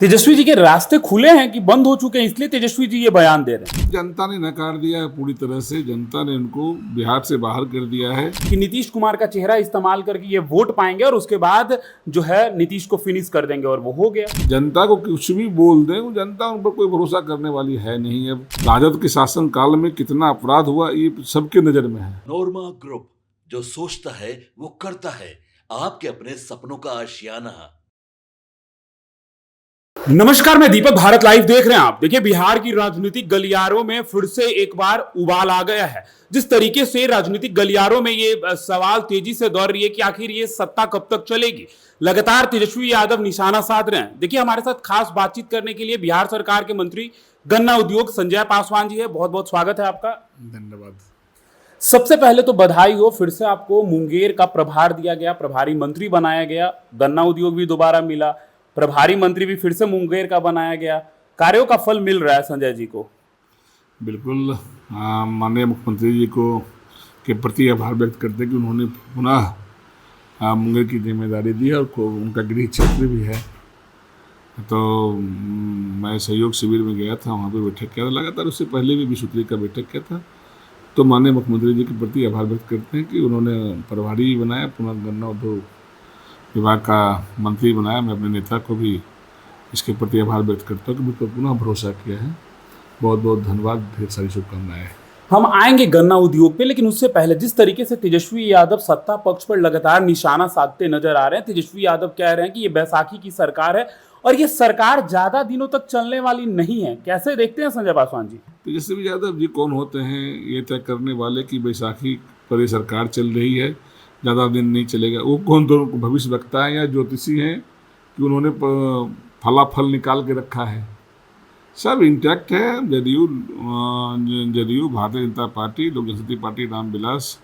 तेजस्वी जी के रास्ते खुले हैं कि बंद हो चुके हैं, इसलिए तेजस्वी जी ये बयान दे रहे हैं जनता ने नकार दिया है पूरी तरह से। जनता ने उनको बिहार से बाहर कर दिया है। कि नीतीश कुमार का चेहरा इस्तेमाल करके ये वोट पाएंगे और उसके बाद जो है नीतीश को फिनिश कर देंगे, और वो हो गया। जनता को कुछ भी बोल दें, वो जनता उन पर कोई भरोसा करने वाली है नहीं। अब राजद के शासन काल में कितना अपराध हुआ ये सबके नजर में है। नोरमा ग्रुप, जो सोचता है वो करता है। आपके अपने सपनों का आशियाना। नमस्कार, मैं दीपक, भारत लाइव देख रहे हैं आप। देखिए, बिहार की राजनीतिक गलियारों में फिर से एक बार उबाल आ गया है। जिस तरीके से राजनीतिक गलियारों में ये सवाल तेजी से दौड़ रही है कि आखिर ये सत्ता कब तक चलेगी, लगातार तेजस्वी यादव निशाना साध रहे हैं। देखिए, हमारे साथ खास बातचीत करने के लिए बिहार सरकार के मंत्री गन्ना उद्योग संजय पासवान जी है। बहुत बहुत स्वागत है आपका। धन्यवाद। सबसे पहले तो बधाई हो, फिर से आपको मुंगेर का प्रभार दिया गया, प्रभारी मंत्री बनाया गया। गन्ना उद्योग भी दोबारा मिला, प्रभारी मंत्री भी फिर से मुंगेर का बनाया गया। कार्यों का फल मिल रहा है संजय जी को। बिल्कुल, माननीय मुख्यमंत्री जी को के प्रति आभार व्यक्त करते कि उन्होंने पुनः मुंगेर की जिम्मेदारी दी है और उनका गृह क्षेत्र भी है। तो मैं सहयोग शिविर में गया था, वहाँ पे बैठक किया था। लगातार उससे पहले भी विश्वत्री का बैठक किया था। तो माननीय मुख्यमंत्री जी के प्रति आभार व्यक्त करते हैं कि उन्होंने प्रभारी बनाया, पुनः गन्ना उद्योग विभाग का मंत्री बनाया। मैं अपने नेता को भी इसके प्रति आभार व्यक्त करता हूँ कि मुझ पर पुनः भरोसा किया है। बहुत बहुत धन्यवाद, ढेर सारी शुभकामनाएं। हम आएंगे गन्ना उद्योग पे, लेकिन उससे पहले जिस तरीके से तेजस्वी यादव सत्ता पक्ष पर लगातार निशाना साधते नजर आ रहे हैं, तेजस्वी यादव कह रहे हैं कि ये बैसाखी की सरकार है और ये सरकार ज्यादा दिनों तक चलने वाली नहीं है। कैसे देखते हैं संजय पासवान जी? तेजस्वी यादव जी कौन होते हैं ये तय करने वाले कि बैसाखी पर ये सरकार चल रही है, ज़्यादा दिन नहीं चलेगा? वो कौन तो भविष्य वक्ता है या ज्योतिषी हैं कि उन्होंने फलाफल निकाल के रखा है? सब इंटैक्ट है। जदयू, भारतीय जनता पार्टी, लोक जनशक्ति पार्टी, रामविलास,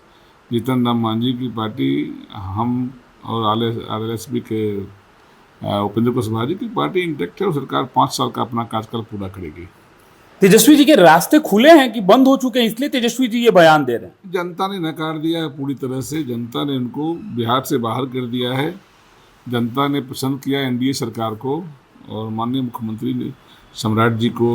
जीतन राम मांझी की पार्टी, हम और RLSP के उपेंद्र कुशवाहा जी की पार्टी इंटैक्ट है और सरकार 5 साल का अपना कार्यकाल पूरा करेगी। तेजस्वी जी के रास्ते खुले हैं कि बंद हो चुके हैं, इसलिए तेजस्वी जी ये बयान दे रहे हैं। जनता ने नकार दिया है पूरी तरह से। जनता ने उनको बिहार से बाहर कर दिया है। जनता ने पसंद किया NDA सरकार को और माननीय मुख्यमंत्री ने सम्राट जी को,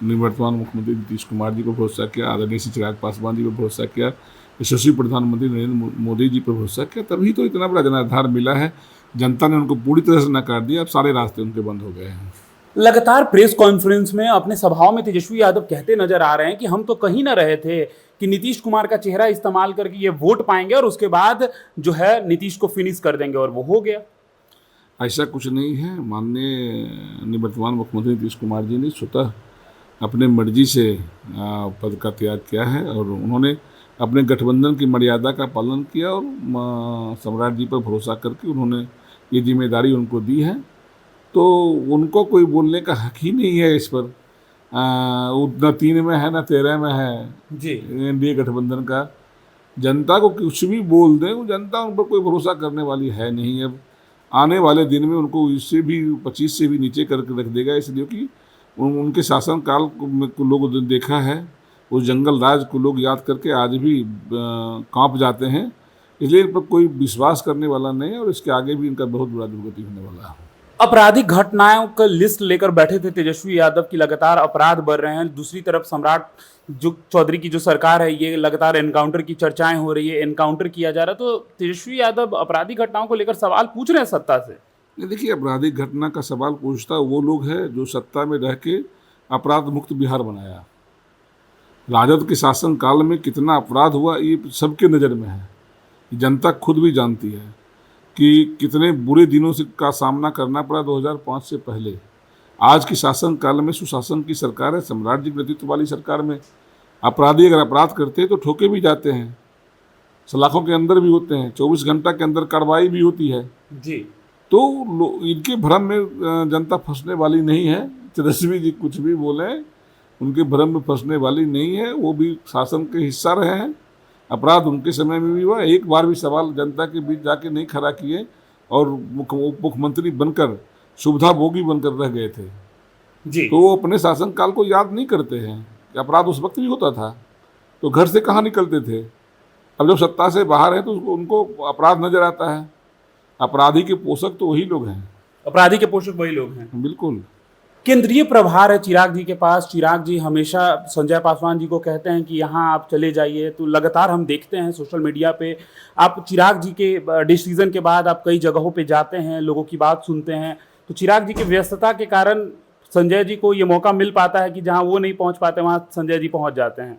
निवर्तमान मुख्यमंत्री नीतीश कुमार जी को भरोसा किया, आदरणीय श्री चिराग पासवान जी को भरोसा किया, यशस्वी प्रधानमंत्री नरेंद्र मोदी जी पर भरोसा किया। तभी तो इतना बड़ा जनाधार मिला है। जनता ने उनको पूरी तरह से नकार दिया। अब सारे रास्ते उनके बंद हो गए हैं। लगातार प्रेस कॉन्फ्रेंस में, अपने सभाओं में तेजस्वी यादव कहते नजर आ रहे हैं कि हम तो कहीं ना रहे थे कि नीतीश कुमार का चेहरा इस्तेमाल करके ये वोट पाएंगे और उसके बाद जो है नीतीश को फिनिश कर देंगे, और वो हो गया। ऐसा कुछ नहीं है। माननीय निवर्तमान मुख्यमंत्री नीतीश कुमार जी ने स्वतः अपने मर्जी से पद का त्याग किया है और उन्होंने अपने गठबंधन की मर्यादा का पालन किया और सम्राट जी पर भरोसा करके उन्होंने ये जिम्मेदारी उनको दी है। तो उनको कोई बोलने का हक ही नहीं है इस पर। न 3 में है, न 13 में है जी NDA गठबंधन का। जनता को कुछ भी बोल दें, वो जनता उन पर कोई भरोसा करने वाली है नहीं। अब आने वाले दिन में उनको इससे भी 25 से भी नीचे करके रख देगा, इसलिए कि उनके शासनकाल को लोग देखा है। उस जंगल राज को लोग याद करके आज भी कांप जाते हैं। इसलिए इन पर कोई विश्वास करने वाला नहीं है और इसके आगे भी इनका बहुत बुरा दुर्गति होने वाला है। आपराधिक घटनाओं का लिस्ट लेकर बैठे थे तेजस्वी यादव की। लगातार अपराध बढ़ रहे हैं। दूसरी तरफ सम्राट जो चौधरी की जो सरकार है, ये लगातार एनकाउंटर की चर्चाएं हो रही है, एनकाउंटर किया जा रहा है। तो तेजस्वी यादव आपराधिक घटनाओं को लेकर सवाल पूछ रहे हैं सत्ता से। देखिए, आपराधिक घटना का सवाल पूछता वो लोग हैं जो सत्ता में रह के अपराध मुक्त बिहार बनाया। राजद के शासन काल में कितना अपराध हुआ ये सबके नज़र में है। जनता खुद भी जानती है कि कितने बुरे दिनों से का सामना करना पड़ा 2005 से पहले। आज के शासन काल में सुशासन की सरकार है। सम्राट जी के नेतृत्व वाली सरकार में अपराधी अगर अपराध करते हैं तो ठोके भी जाते हैं, सलाखों के अंदर भी होते हैं, 24 घंटा के अंदर कार्रवाई भी होती है जी। तो इनके भ्रम में जनता फंसने वाली नहीं है। तेजस्वी जी कुछ भी बोले, उनके भ्रम में फंसने वाली नहीं है। वो भी शासन के हिस्सा रहे हैं। अपराध उनके समय में भी हुआ। एक बार भी सवाल जनता के बीच जाके नहीं खड़ा किए और मुख्यमंत्री बनकर सुविधा भोगी बनकर रह गए थे जी। तो वो अपने शासनकाल को याद नहीं करते हैं कि अपराध उस वक्त भी होता था। तो घर से कहाँ निकलते थे? अब जब सत्ता से बाहर है तो उनको अपराध नजर आता है। अपराधी के पोषक तो वही लोग हैं। अपराधी के पोषक वही लोग हैं। बिल्कुल। केंद्रीय प्रभार है चिराग जी के पास। चिराग जी हमेशा संजय पासवान जी को कहते हैं कि यहाँ आप चले जाइए, तो लगातार हम देखते हैं सोशल मीडिया पे आप चिराग जी के डिसीजन के बाद आप कई जगहों पे जाते हैं, लोगों की बात सुनते हैं। तो चिराग जी की व्यस्तता के कारण संजय जी को ये मौका मिल पाता है कि जहाँ वो नहीं पहुँच पाते वहाँ संजय जी पहुँच जाते हैं।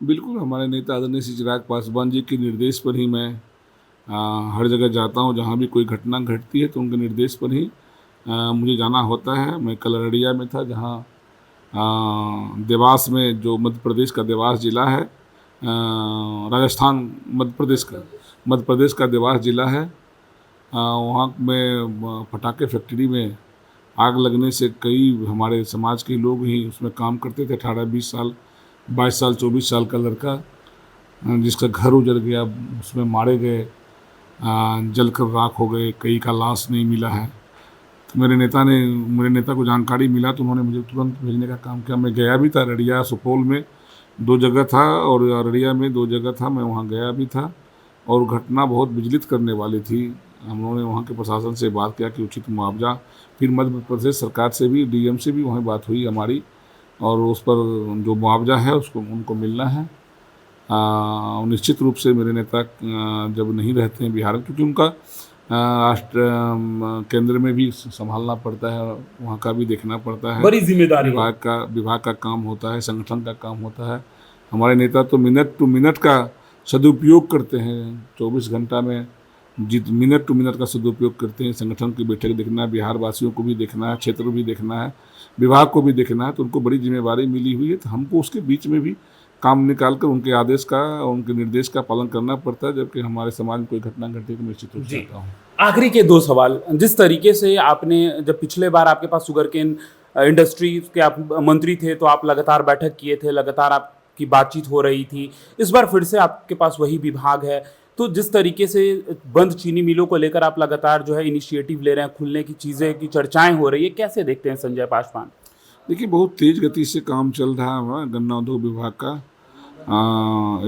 बिल्कुल, हमारे नेता आदरणीय श्री चिराग पासवान जी के निर्देश पर ही मैं हर जगह जाता हूँ। जहाँ भी कोई घटना घटती है तो उनके निर्देश पर ही मुझे जाना होता है। मैं कल अररिया में था, जहाँ देवास में, जो मध्य प्रदेश का देवास जिला है, राजस्थान मध्य प्रदेश का देवास जिला है, वहाँ में पटाखे फैक्ट्री में आग लगने से कई हमारे समाज के लोग ही उसमें काम करते थे। 18-20 साल 22 साल 24 साल का लड़का जिसका घर उजड़ गया, उसमें मारे गए, जलकर राख हो गए, कई का लाश नहीं मिला है। तो मेरे नेता को जानकारी मिला तो उन्होंने मुझे तुरंत भेजने का काम किया। मैं गया भी था, अररिया सुपौल में 2 जगह था और अररिया में 2 जगह था, मैं वहाँ गया भी था। और घटना बहुत विचलित करने वाली थी। हम लोगों ने वहाँ के प्रशासन से बात किया कि उचित मुआवजा, फिर मध्य प्रदेश सरकार से भी, डीएम से भी वहाँ बात हुई हमारी, और उस पर जो मुआवजा है उसको उनको मिलना है। निश्चित रूप से मेरे नेता जब नहीं रहते हैं बिहार में, क्योंकि उनका राष्ट्र केंद्र में भी संभालना पड़ता है, वहाँ का भी देखना पड़ता है, बड़ी जिम्मेदारी विभाग का काम होता है, संगठन का काम होता है। हमारे नेता तो मिनट टू मिनट का सदुपयोग करते हैं, 24 घंटा में मिनट टू मिनट का सदुपयोग करते हैं। संगठन की बैठक देखना है, बिहार वासियों को भी देखना है, क्षेत्र भी देखना है, विभाग को भी देखना है, तो उनको बड़ी जिम्मेदारी मिली हुई है। तो हमको उसके बीच में भी काम निकालकर उनके आदेश का, उनके निर्देश का पालन करना पड़ता है। जबकि हमारे समाज में कोई घटना घटे तो निश्चित रूप से आता हूँ। आखिरी के 2 सवाल। जिस तरीके से आपने, जब पिछले बार आपके पास शुगरकेन इंडस्ट्री के आप मंत्री थे तो आप लगातार बैठक किए थे, लगातार आपकी बातचीत हो रही थी। इस बार फिर से आपके पास वही विभाग है, तो जिस तरीके से बंद चीनी मिलों को लेकर आप लगातार जो है इनिशिएटिव ले रहे हैं, खुलने की चीज़ें की चर्चाएं हो रही है, कैसे देखते हैं संजय पासवान? देखिए, बहुत तेज़ गति से काम चल रहा है हमारा गन्ना उद्योग विभाग का।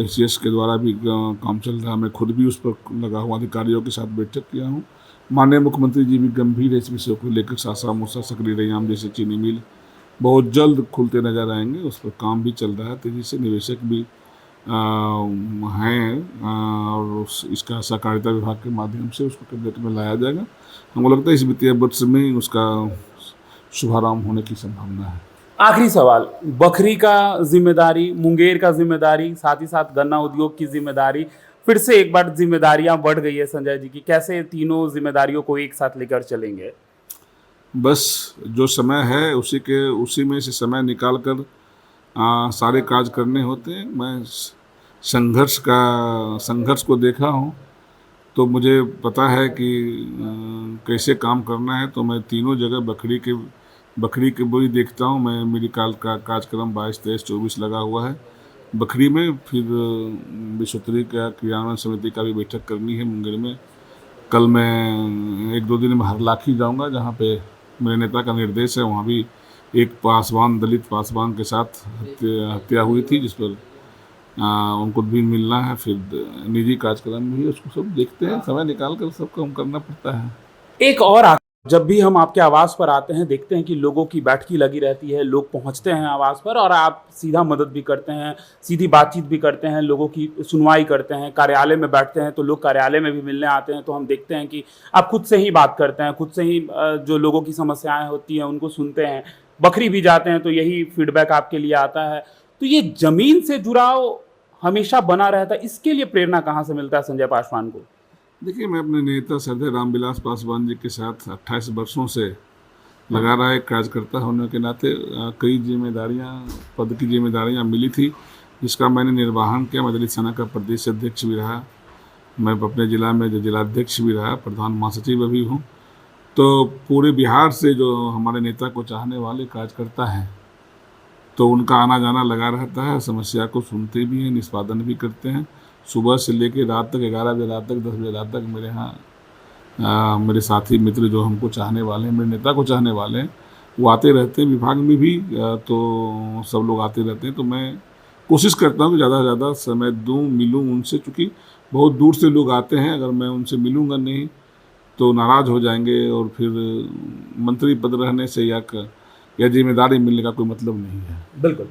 एसीएस के द्वारा भी काम चल रहा है। मैं खुद भी उस पर लगा हुआ अधिकारियों के साथ बैठक किया हूँ। माननीय मुख्यमंत्री जी भी गंभीर है इस विषय को लेकर। सासा मूसा सकरी रैयाम जैसे चीनी मिल बहुत जल्द खुलते नजर आएंगे, उस पर काम भी चल रहा है तेज़ी से। निवेशक भी हैं और इसका सहकारिता विभाग के माध्यम से उसको कैबिनेट में लाया जाएगा। हमको लगता है इस वित्तीय वर्ष में उसका शुभारंभ होने की संभावना है। आखिरी सवाल, बखरी का जिम्मेदारी, मुंगेर का जिम्मेदारी, साथ ही साथ गन्ना उद्योग की जिम्मेदारी, फिर से एक बार जिम्मेदारियां बढ़ गई है संजय जी की। कैसे तीनों जिम्मेदारियों को एक साथ लेकर चलेंगे? बस जो समय है उसी में से समय निकाल कर सारे कार्य करने होते हैं। मैं संघर्ष को देखा हूँ तो मुझे पता है कि कैसे काम करना है। तो मैं तीनों जगह बखरी के भी देखता हूँ। मैं मेरी कार्यक्रम 22, 23, 24 लगा हुआ है बखरी में। फिर विश्वोत्तरी का क्रियान्वयन समिति का भी बैठक करनी है मुंगेर में। कल मैं 1-2 दिन में हरलाखी जाऊंगा, जहाँ पे मेरे नेता का निर्देश है। वहाँ भी एक दलित पासवान के साथ हत्या हुई थी, जिस पर उनको भी मिलना है। फिर निजी कार्यक्रम भी, उसको सब देखते हैं, समय निकाल कर सब काम करना पड़ता है। एक और जब भी हम आपके आवास पर आते हैं, देखते हैं कि लोगों की बैठकी लगी रहती है, लोग पहुंचते हैं आवास पर और आप सीधा मदद भी करते हैं, सीधी बातचीत भी करते हैं, लोगों की सुनवाई करते हैं। कार्यालय में बैठते हैं तो लोग कार्यालय में भी मिलने आते हैं, तो हम देखते हैं कि आप खुद से ही बात करते हैं, खुद से ही जो लोगों की समस्याएं होती हैं उनको सुनते हैं। बखरी भी जाते हैं तो यही फीडबैक आपके लिए आता है। तो ये जमीन से जुड़ाव हमेशा बना रहता है, इसके लिए प्रेरणा कहाँ से मिलता है संजय पासवान को? देखिए, मैं अपने नेता श्रद्धेय रामविलास पासवान जी के साथ 28 वर्षों से लगा रहा एक कार्यकर्ता होने के नाते कई पद की जिम्मेदारियां मिली थी, जिसका मैंने निर्वहन किया। मैं दलित सेना का प्रदेश अध्यक्ष भी रहा, मैं अपने ज़िला में जो जिलाध्यक्ष भी रहा, प्रधान महासचिव भी हूँ। तो पूरे बिहार से जो हमारे नेता को चाहने वाले कार्यकर्ता हैं, तो उनका आना जाना लगा रहता है। समस्या को सुनते भी हैं, निष्पादन भी करते हैं। सुबह से लेकर रात तक, 11 बजे रात तक, 10 बजे रात तक मेरे यहाँ मेरे साथी मित्र जो हमको चाहने वाले हैं, मेरे नेता को चाहने वाले हैं, वो आते रहते हैं। विभाग में भी तो सब लोग आते रहते हैं। तो मैं कोशिश करता हूँ कि ज़्यादा से ज़्यादा समय दूँ, मिलूँ उनसे, चूँकि बहुत दूर से लोग आते हैं। अगर मैं उनसे मिलूँगा नहीं तो नाराज़ हो जाएंगे और फिर मंत्री पद रहने से या या जिम्मेदारी मिलने का कोई मतलब नहीं है। बिल्कुल।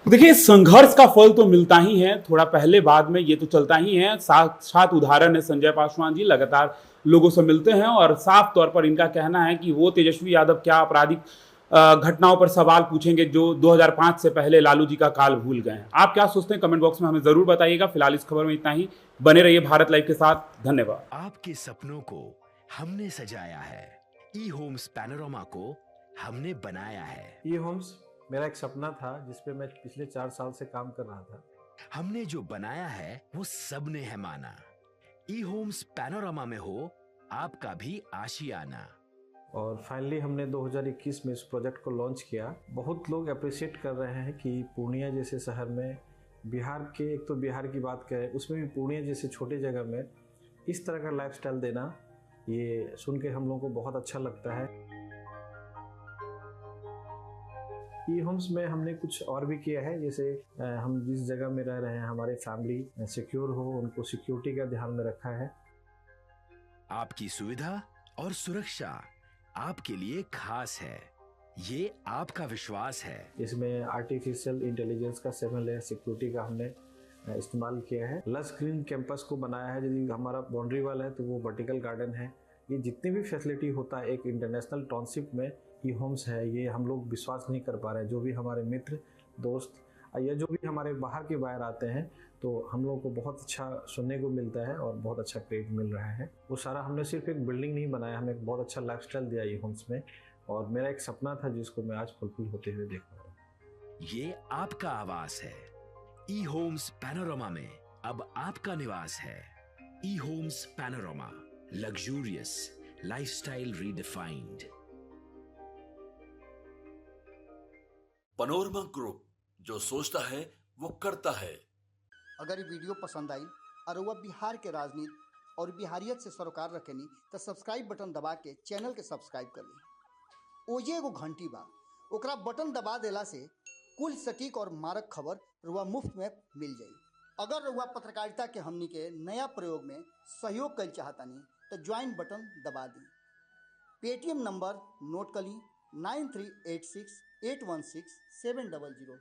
तो देखिए, संघर्ष का फल तो मिलता ही है, थोड़ा पहले बाद में ये तो चलता ही है। साक्षात उदाहरण है संजय पासवान जी, लगातार लोगों से मिलते हैं और साफ तौर पर इनका कहना है कि वो तेजस्वी यादव क्या आपराधिक घटनाओं पर सवाल पूछेंगे जो 2005 से पहले लालू जी का काल भूल गए हैं। आप क्या सोचते हैं, कमेंट बॉक्स में हमें जरूर बताइएगा। फिलहाल इस खबर में इतना ही। बने रहिए भारत लाइव के साथ। धन्यवाद। आपके सपनों को हमने सजाया है, ई होम्स पैनोरामा को हमने बनाया है। ई होम्स मेरा एक सपना था जिस पे मैं पिछले 4 साल से काम कर रहा था। हमने जो बनाया है वो सबने है माना। ई होम्स पैनोरामा में हो आपका भी आशियाना। और फाइनली हमने 2021 में इस प्रोजेक्ट को लॉन्च किया। बहुत लोग अप्रिशिएट कर रहे हैं कि पूर्णिया जैसे शहर में, बिहार के, एक तो बिहार की बात करें उसमें भी पूर्णिया जैसे छोटे जगह में इस तरह का लाइफस्टाइल देना, ये सुन के हम लोगों को बहुत अच्छा लगता है। ई होम्स में हमने कुछ और भी किया है, जैसे हम जिस जगह में रह रहे हैं हमारे फैमिली सिक्योर हो, उनको सिक्योरिटी का ध्यान में रखा है। आपकी सुविधा और सुरक्षा आपके लिए खास है, ये आपका विश्वास है। इसमें आर्टिफिशियल इंटेलिजेंस का 7 लेयर सिक्योरिटी का हमने इस्तेमाल किया है। लस ग्रीन कैंपस को बनाया है। यदि हमारा बाउंड्री वाल है तो वो वर्टिकल गार्डन है। ये जितनी भी फैसिलिटी होता है एक इंटरनेशनल टाउनशिप में ई होम्स है, ये हम लोग विश्वास नहीं कर पा रहे हैं। जो भी हमारे मित्र दोस्त या जो भी हमारे बाहर के बाहर आते हैं तो हम लोगों को बहुत अच्छा सुनने को मिलता है और बहुत अच्छा क्रेडिट मिल रहा है। वो सारा हमने सिर्फ एक बिल्डिंग नहीं बनाया, हमें एक बहुत अच्छा लाइफस्टाइल दिया ई होम्स में, और मेरा एक सपना था जिसको मैं आज फुलफिल होते हुए देख रहा हूँ। ये आपका आवास है। ई होम्स पैनोरामा में अब आपका निवास है। E Homes Panorama, luxurious lifestyle redefined. Panorama group, जो सोचता है वो करता है। अगर ये वीडियो पसंद आई और वह बिहार के राजनीति और बिहारियत से सरोकार रखेनी तो सब्सक्राइब बटन दबा के चैनल के सब्सक्राइब कर ली। ओजे एगो घंटी बा, ओकरा बटन दबा देला से कुल सटीक और मारक खबर रुआ मुफ्त में मिल जाई। अगर रुआ पत्रकारिता के हमनी के नया प्रयोग में सहयोग कर चाहतानी तो ज्वाइन बटन दबा दी। पेटीएम नंबर नोट कर ली 9386 816 700।